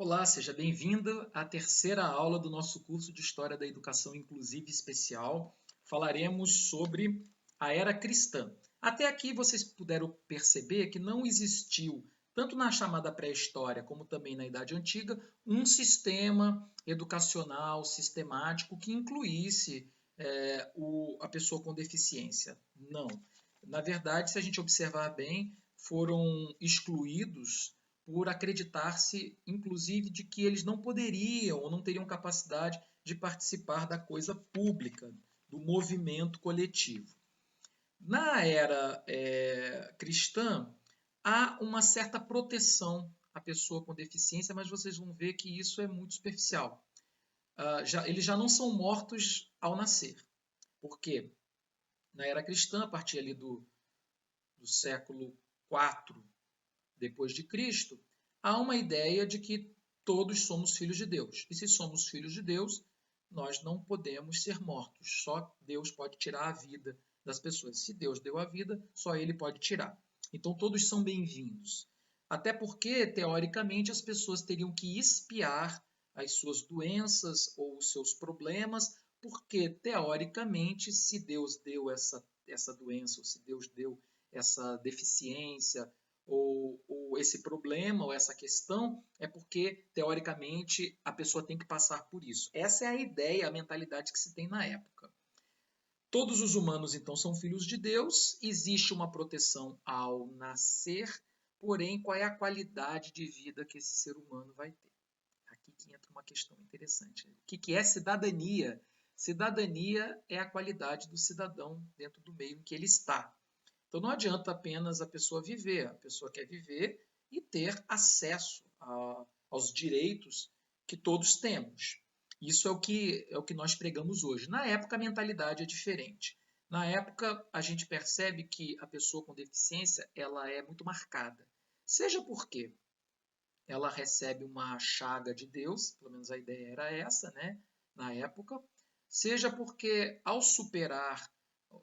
Olá, seja bem-vindo à terceira aula do nosso curso de História da Educação Inclusiva e Especial. Falaremos sobre a era cristã. Até aqui vocês puderam perceber que não existiu, tanto na chamada pré-história como também na Idade Antiga, um sistema educacional sistemático que incluísse a pessoa com deficiência. Não. Na verdade, se a gente observar bem, foram excluídos por acreditar-se, inclusive, de que eles não poderiam ou não teriam capacidade de participar da coisa pública, do movimento coletivo. Na era cristã, há uma certa proteção à pessoa com deficiência, mas vocês vão ver que isso é muito superficial. Eles já não são mortos ao nascer, porque na era cristã, a partir ali do século IV depois de Cristo, há uma ideia de que todos somos filhos de Deus. E se somos filhos de Deus, nós não podemos ser mortos. Só Deus pode tirar a vida das pessoas. Se Deus deu a vida, só Ele pode tirar. Então todos são bem-vindos. Até porque, teoricamente, as pessoas teriam que expiar as suas doenças ou os seus problemas, porque, teoricamente, se Deus deu essa doença, ou se Deus deu essa deficiência, ou esse problema, ou essa questão, é porque, teoricamente, a pessoa tem que passar por isso. Essa é a ideia, a mentalidade que se tem na época. Todos os humanos, então, são filhos de Deus, existe uma proteção ao nascer, porém, qual é a qualidade de vida que esse ser humano vai ter? Aqui que entra uma questão interessante. O que é cidadania? Cidadania é a qualidade do cidadão dentro do meio em que ele está. Então não adianta apenas a pessoa viver, a pessoa quer viver e ter acesso aos direitos que todos temos. Isso é o que nós pregamos hoje. Na época, a mentalidade é diferente. Na época, a gente percebe que a pessoa com deficiência ela é muito marcada. Seja porque ela recebe uma chaga de Deus, pelo menos a ideia era essa, né? Na época, seja porque ao superar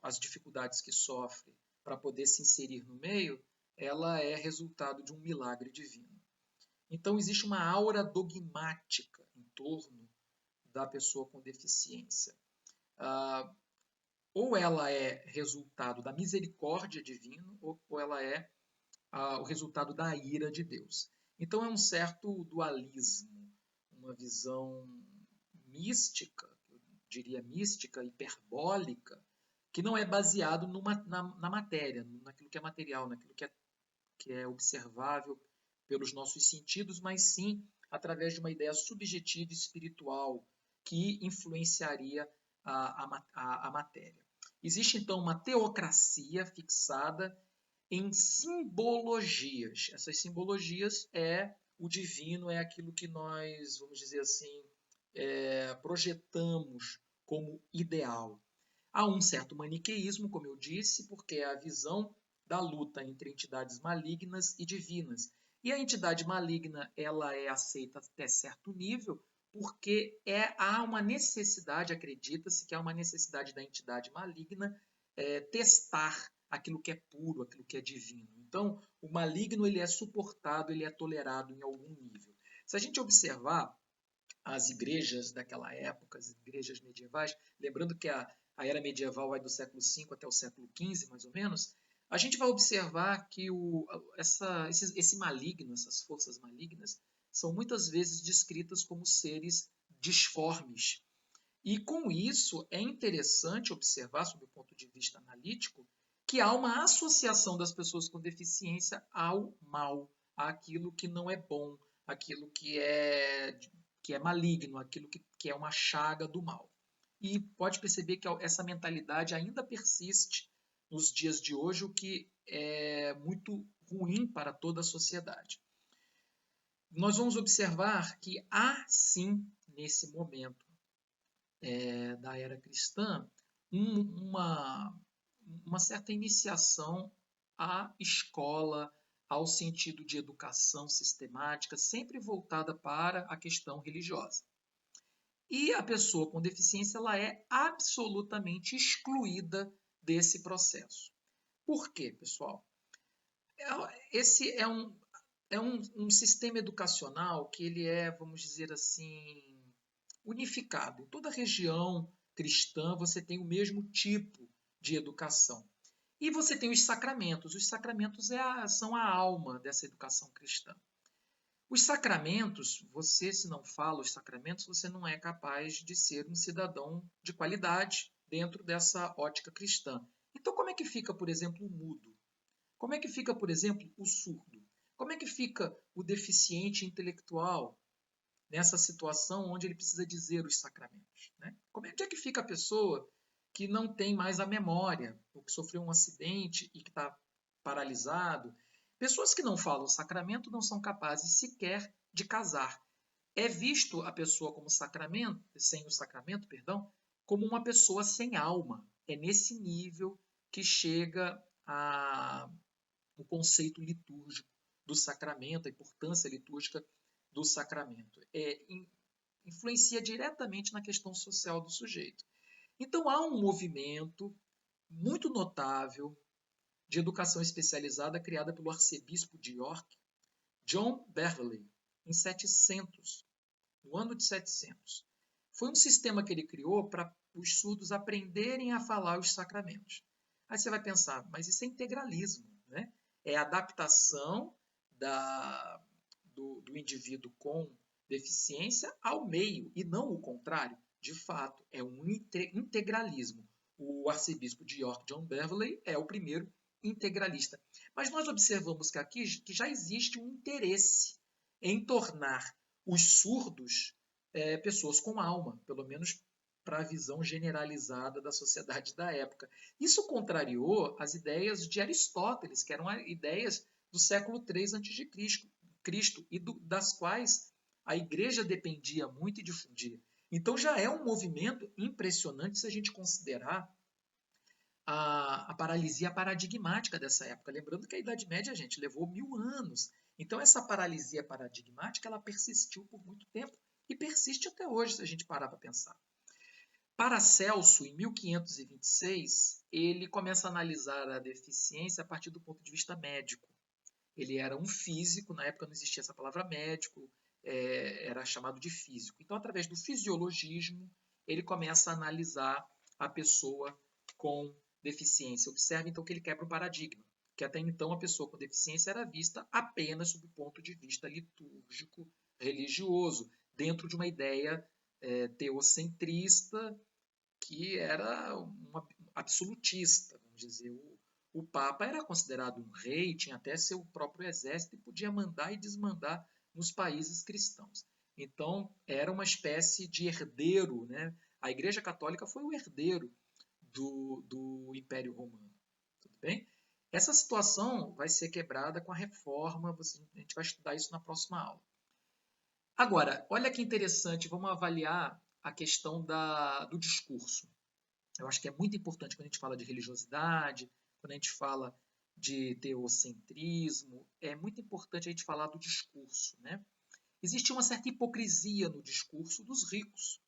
as dificuldades que sofre para poder se inserir no meio, ela é resultado de um milagre divino. Então existe uma aura dogmática em torno da pessoa com deficiência. Ou ela é resultado da misericórdia divina, ou ela é o resultado da ira de Deus. Então é um certo dualismo, uma visão mística, eu diria mística, hiperbólica, que não é baseado na matéria, naquilo que é material, naquilo que é observável pelos nossos sentidos, mas sim através de uma ideia subjetiva e espiritual que influenciaria a matéria. Existe então uma teocracia fixada em simbologias. Essas simbologias é o divino, é aquilo que nós, vamos dizer assim, projetamos como ideal. Há um certo maniqueísmo, como eu disse, porque é a visão da luta entre entidades malignas e divinas. E a entidade maligna ela é aceita até certo nível, porque há uma necessidade, acredita-se que há uma necessidade da entidade maligna testar aquilo que é puro, aquilo que é divino. Então, o maligno ele é suportado, ele é tolerado em algum nível. Se a gente observar as igrejas daquela época, as igrejas medievais, lembrando que a era medieval vai do século V até o século XV, mais ou menos, a gente vai observar que esse maligno, essas forças malignas, são muitas vezes descritas como seres disformes. E com isso é interessante observar, sob o ponto de vista analítico, que há uma associação das pessoas com deficiência ao mal, àquilo que não é bom, aquilo que é maligno, aquilo que é uma chaga do mal. E pode perceber que essa mentalidade ainda persiste nos dias de hoje, o que é muito ruim para toda a sociedade. Nós vamos observar que há sim, nesse momento da era cristã, uma certa iniciação à escola, ao sentido de educação sistemática, sempre voltada para a questão religiosa. E a pessoa com deficiência ela é absolutamente excluída desse processo. Por quê, pessoal? Esse é um, é um sistema educacional que ele é, vamos dizer assim, unificado. Em toda região cristã você tem o mesmo tipo de educação. E você tem os sacramentos. Os sacramentos são a alma dessa educação cristã. Os sacramentos, você se não fala os sacramentos, você não é capaz de ser um cidadão de qualidade dentro dessa ótica cristã. Então, como é que fica, por exemplo, o mudo? Como é que fica, por exemplo, o surdo? Como é que fica o deficiente intelectual nessa situação onde ele precisa dizer os sacramentos? Né? Onde é que fica a pessoa que não tem mais a memória, ou que sofreu um acidente e que está paralisado? Pessoas que não falam o sacramento não são capazes sequer de casar. É visto a pessoa como sacramento, sem o sacramento, perdão, como uma pessoa sem alma. É nesse nível que chega o conceito litúrgico do sacramento, a importância litúrgica do sacramento. Influencia diretamente na questão social do sujeito. Então há um movimento muito notável de educação especializada criada pelo arcebispo de York, John Beverley, em 700, no ano de 700. Foi um sistema que ele criou para os surdos aprenderem a falar os sacramentos. Aí você vai pensar, mas isso é integralismo, né? É a adaptação do indivíduo com deficiência ao meio, e não o contrário. De fato, é um integralismo. O arcebispo de York, John Beverley, é o primeiro integralista. Mas nós observamos que aqui que já existe um interesse em tornar os surdos pessoas com alma, pelo menos para a visão generalizada da sociedade da época. Isso contrariou as ideias de Aristóteles, que eram ideias do século III a.C., e das quais a igreja dependia muito e difundia. Então já é um movimento impressionante se a gente considerar a paralisia paradigmática dessa época. Lembrando que a Idade Média, gente, levou 1000 anos. Então essa paralisia paradigmática ela persistiu por muito tempo e persiste até hoje, se a gente parar para pensar. Paracelso, em 1526, ele começa a analisar a deficiência a partir do ponto de vista médico. Ele era um físico, na época não existia essa palavra médico, era chamado de físico. Então, através do fisiologismo, ele começa a analisar a pessoa com deficiência. Observe, então, que ele quebra o paradigma, que até então a pessoa com deficiência era vista apenas sob o ponto de vista litúrgico, religioso, dentro de uma ideia teocentrista que era uma absolutista, vamos dizer. O Papa era considerado um rei, tinha até seu próprio exército e podia mandar e desmandar nos países cristãos. Então, era uma espécie de herdeiro, né? A Igreja Católica foi o herdeiro do Império Romano. Tudo bem? Essa situação vai ser quebrada com a reforma, a gente vai estudar isso na próxima aula. Agora, olha que interessante, vamos avaliar a questão do discurso. Eu acho que é muito importante quando a gente fala de religiosidade, quando a gente fala de teocentrismo, é muito importante a gente falar do discurso, né? Existe uma certa hipocrisia no discurso dos ricos.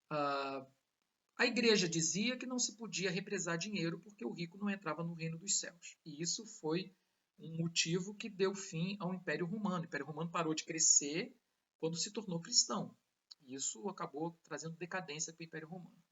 A igreja dizia que não se podia represar dinheiro porque o rico não entrava no reino dos céus. E isso foi um motivo que deu fim ao Império Romano. O Império Romano parou de crescer quando se tornou cristão. E isso acabou trazendo decadência para o Império Romano.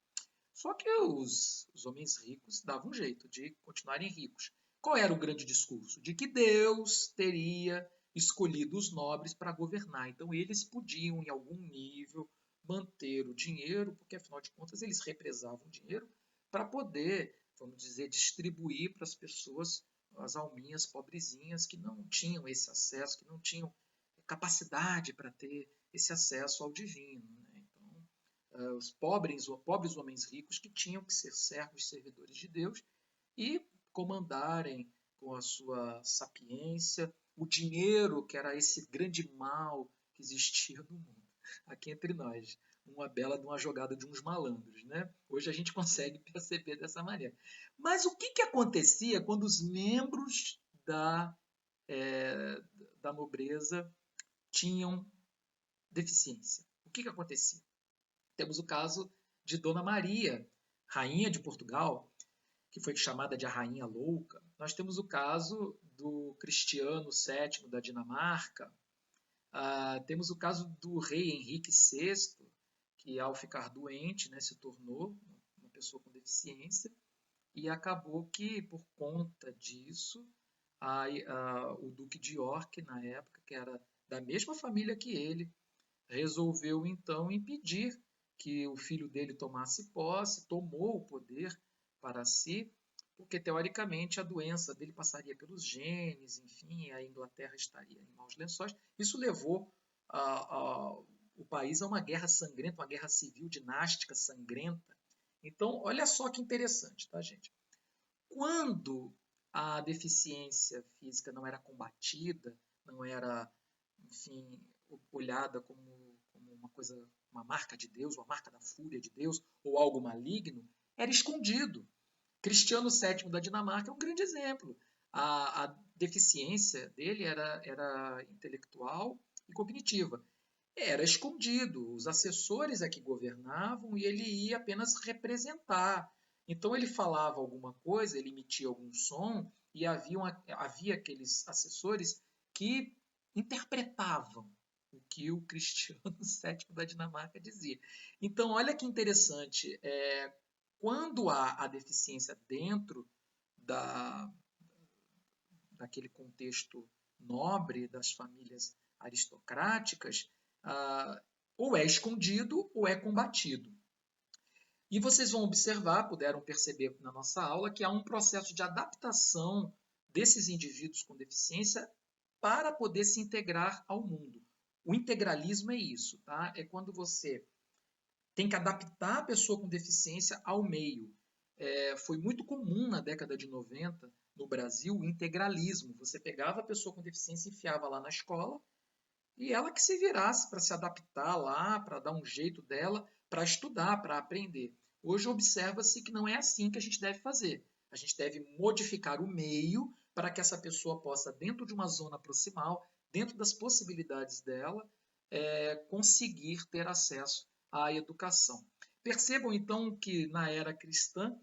Só que os homens ricos davam um jeito de continuarem ricos. Qual era o grande discurso? De que Deus teria escolhido os nobres para governar. Então eles podiam, em algum nível, manter o dinheiro, porque afinal de contas eles represavam o dinheiro para poder, vamos dizer, distribuir para as pessoas, as alminhas pobrezinhas que não tinham esse acesso, que não tinham capacidade para ter esse acesso ao divino. Né? Então, os pobres homens ricos que tinham que ser servos e servidores de Deus e comandarem com a sua sapiência o dinheiro, que era esse grande mal que existia no mundo. Aqui entre nós, uma bela de uma jogada de uns malandros, né? Hoje a gente consegue perceber dessa maneira. Mas o que acontecia quando os membros da nobreza tinham deficiência? O que acontecia? Temos o caso de Dona Maria, rainha de Portugal, que foi chamada de a Rainha Louca. Nós temos o caso do Cristiano VII da Dinamarca, temos o caso do rei Henrique VI, que ao ficar doente, né, se tornou uma pessoa com deficiência, e acabou que, por conta disso, o Duque de York, na época, que era da mesma família que ele, resolveu então impedir que o filho dele tomasse posse, tomou o poder para si, porque teoricamente a doença dele passaria pelos genes, enfim, a Inglaterra estaria em maus lençóis. Isso levou o país a uma guerra sangrenta, uma guerra civil dinástica sangrenta. Então, olha só que interessante, tá, gente? Quando a deficiência física não era combatida, não era, enfim, olhada como uma coisa, uma marca de Deus, uma marca da fúria de Deus, ou algo maligno, era escondido. Cristiano VII da Dinamarca é um grande exemplo. A deficiência dele era intelectual e cognitiva. Era escondido, os assessores é que governavam e ele ia apenas representar. Então ele falava alguma coisa, ele emitia algum som e havia aqueles assessores que interpretavam o que o Cristiano VII da Dinamarca dizia. Então olha que interessante, quando há a deficiência dentro da, daquele contexto nobre das famílias aristocráticas, ou é escondido ou é combatido. E vocês vão observar, puderam perceber na nossa aula, que há um processo de adaptação desses indivíduos com deficiência para poder se integrar ao mundo. O integralismo é isso, tá? É quando você tem que adaptar a pessoa com deficiência ao meio. Foi muito comum na década de 90, no Brasil, o integralismo. Você pegava a pessoa com deficiência e enfiava lá na escola, e ela que se virasse para se adaptar lá, para dar um jeito dela, para estudar, para aprender. Hoje observa-se que não é assim que a gente deve fazer. A gente deve modificar o meio para que essa pessoa possa, dentro de uma zona proximal, dentro das possibilidades dela, conseguir ter acesso à educação. Percebam então que na era cristã,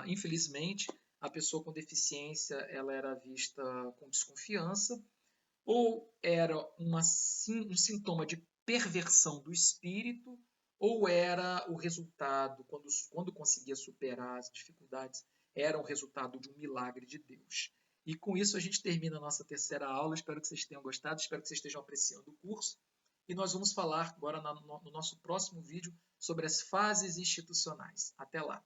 infelizmente, a pessoa com deficiência ela era vista com desconfiança, ou era um sintoma de perversão do espírito, ou era o resultado, quando conseguia superar as dificuldades, era o resultado de um milagre de Deus. E com isso a gente termina a nossa terceira aula. Espero que vocês tenham gostado, espero que vocês estejam apreciando o curso. E nós vamos falar agora no nosso próximo vídeo sobre as fases institucionais. Até lá!